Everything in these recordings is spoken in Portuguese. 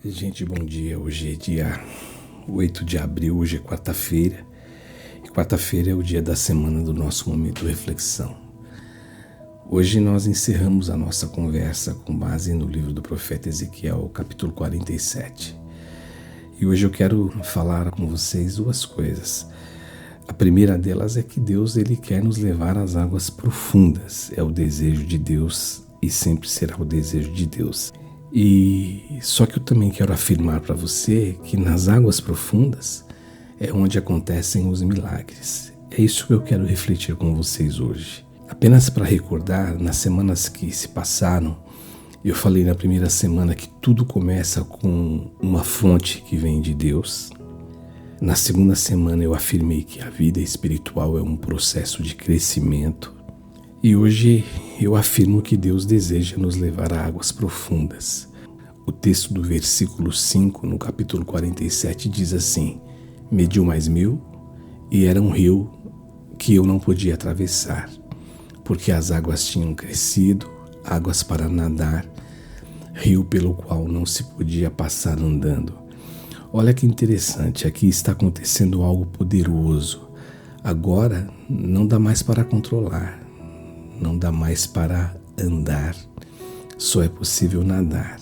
Gente, bom dia. Hoje é dia 8 de abril, hoje é quarta-feira. E quarta-feira é o dia da semana do nosso momento de reflexão. Hoje nós encerramos a nossa conversa com base no livro do profeta Ezequiel, capítulo 47. E hoje eu quero falar com vocês duas coisas. A primeira delas é que Deus ele quer nos levar às águas profundas. É o desejo de Deus e sempre será o desejo de Deus. E só que eu também quero afirmar para você que nas águas profundas é onde acontecem os milagres. É isso que eu quero refletir com vocês hoje. Apenas para recordar, nas semanas que se passaram, eu falei na primeira semana que tudo começa com uma fonte que vem de Deus. Na segunda semana eu afirmei que a vida espiritual é um processo de crescimento. E hoje eu afirmo que Deus deseja nos levar a águas profundas. O texto do versículo 5, no capítulo 47, diz assim: mediu mais 1000 e era um rio que eu não podia atravessar, porque as águas tinham crescido, águas para nadar, rio pelo qual não se podia passar andando. Olha que interessante, aqui está acontecendo algo poderoso. Agora não dá mais para controlar, não dá mais para andar, só é possível nadar.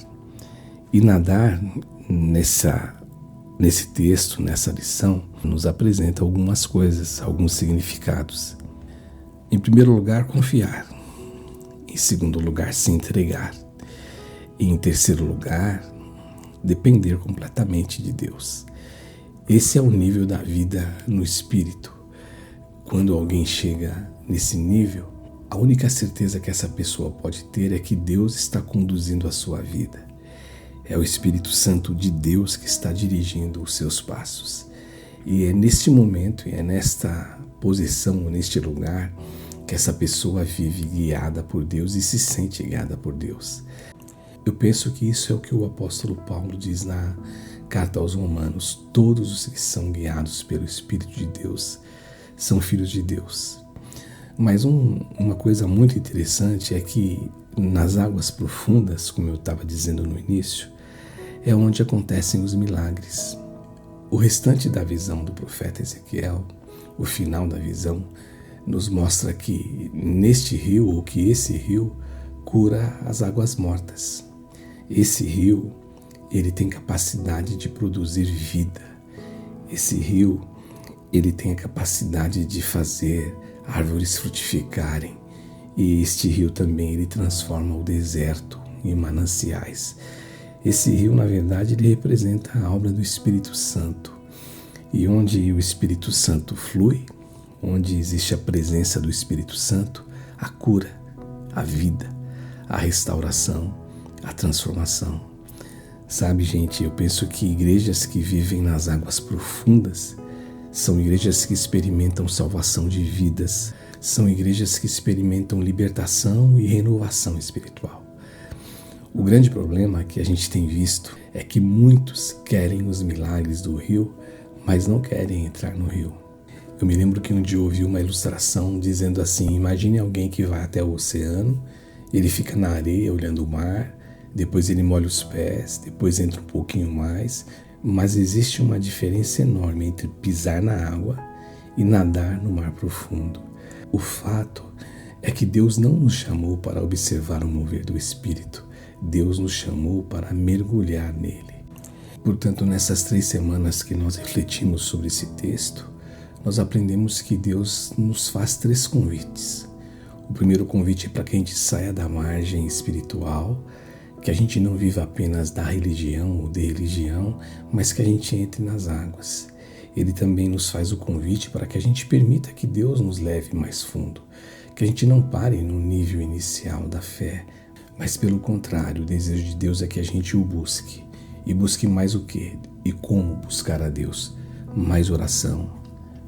E nadar nesse texto, nessa lição, nos apresenta algumas coisas, alguns significados. Em primeiro lugar, confiar. Em segundo lugar, se entregar. E em terceiro lugar, depender completamente de Deus. Esse é o nível da vida no Espírito. Quando alguém chega nesse nível, a única certeza que essa pessoa pode ter é que Deus está conduzindo a sua vida. É o Espírito Santo de Deus que está dirigindo os seus passos. E é neste momento, e é nesta posição, neste lugar, que essa pessoa vive guiada por Deus e se sente guiada por Deus. Eu penso que isso é o que o apóstolo Paulo diz na carta aos Romanos: todos os que são guiados pelo Espírito de Deus são filhos de Deus. Mas uma coisa muito interessante é que nas águas profundas, como eu estava dizendo no início, é onde acontecem os milagres. O restante da visão do profeta Ezequiel, o final da visão, nos mostra que neste rio, ou que esse rio, cura as águas mortas. Esse rio, ele tem capacidade de produzir vida. Esse rio, ele tem a capacidade de fazer árvores frutificarem. E este rio também, ele transforma o deserto em mananciais. Esse rio, na verdade, ele representa a obra do Espírito Santo. E onde o Espírito Santo flui, onde existe a presença do Espírito Santo, a cura, a vida, a restauração, a transformação. Sabe, gente, eu penso que igrejas que vivem nas águas profundas são igrejas que experimentam salvação de vidas, são igrejas que experimentam libertação e renovação espiritual. O grande problema que a gente tem visto é que muitos querem os milagres do rio, mas não querem entrar no rio. Eu me lembro que um dia eu ouvi uma ilustração dizendo assim: imagine alguém que vai até o oceano, ele fica na areia olhando o mar, depois ele molha os pés, depois entra um pouquinho mais, mas existe uma diferença enorme entre pisar na água e nadar no mar profundo. O fato é que Deus não nos chamou para observar o mover do Espírito, Deus nos chamou para mergulhar nele. Portanto, nessas 3 semanas que nós refletimos sobre esse texto, nós aprendemos que Deus nos faz 3 convites. O primeiro convite é para que a gente saia da margem espiritual, que a gente não viva apenas da religião ou de religião, mas que a gente entre nas águas. Ele também nos faz o convite para que a gente permita que Deus nos leve mais fundo, que a gente não pare no nível inicial da fé, mas pelo contrário, o desejo de Deus é que a gente o busque. E busque mais o quê? E como buscar a Deus? Mais oração,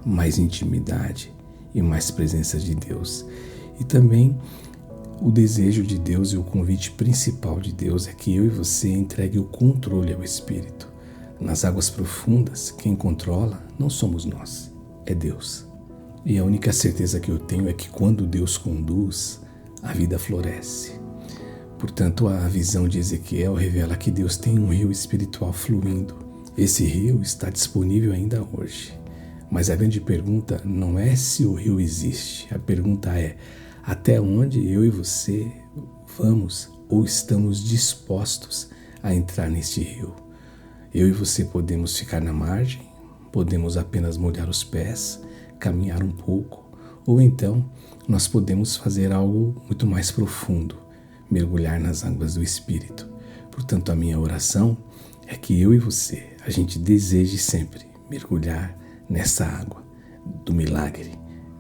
mais intimidade e mais presença de Deus. E também o desejo de Deus e o convite principal de Deus é que eu e você entregue o controle ao Espírito. Nas águas profundas, quem controla não somos nós, é Deus. E a única certeza que eu tenho é que quando Deus conduz, a vida floresce. Portanto, a visão de Ezequiel revela que Deus tem um rio espiritual fluindo. Esse rio está disponível ainda hoje. Mas a grande pergunta não é se o rio existe. A pergunta é até onde eu e você vamos ou estamos dispostos a entrar neste rio. Eu e você podemos ficar na margem, podemos apenas molhar os pés, caminhar um pouco, ou então nós podemos fazer algo muito mais profundo, mergulhar nas águas do Espírito. Portanto, a minha oração é que eu e você, a gente deseje sempre mergulhar nessa água do milagre,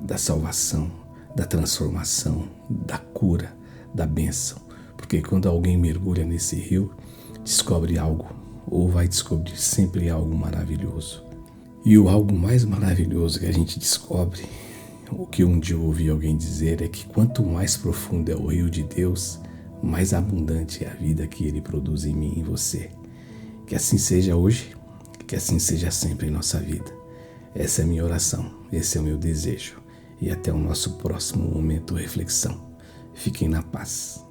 da salvação, da transformação, da cura, da bênção. Porque quando alguém mergulha nesse rio, descobre algo, ou vai descobrir sempre algo maravilhoso. E o algo mais maravilhoso que a gente descobre, o que um dia eu ouvi alguém dizer, é que quanto mais profundo é o rio de Deus, mais abundante é a vida que Ele produz em mim e em você. Que assim seja hoje, que assim seja sempre em nossa vida. Essa é a minha oração, esse é o meu desejo. E até o nosso próximo momento de reflexão. Fiquem na paz.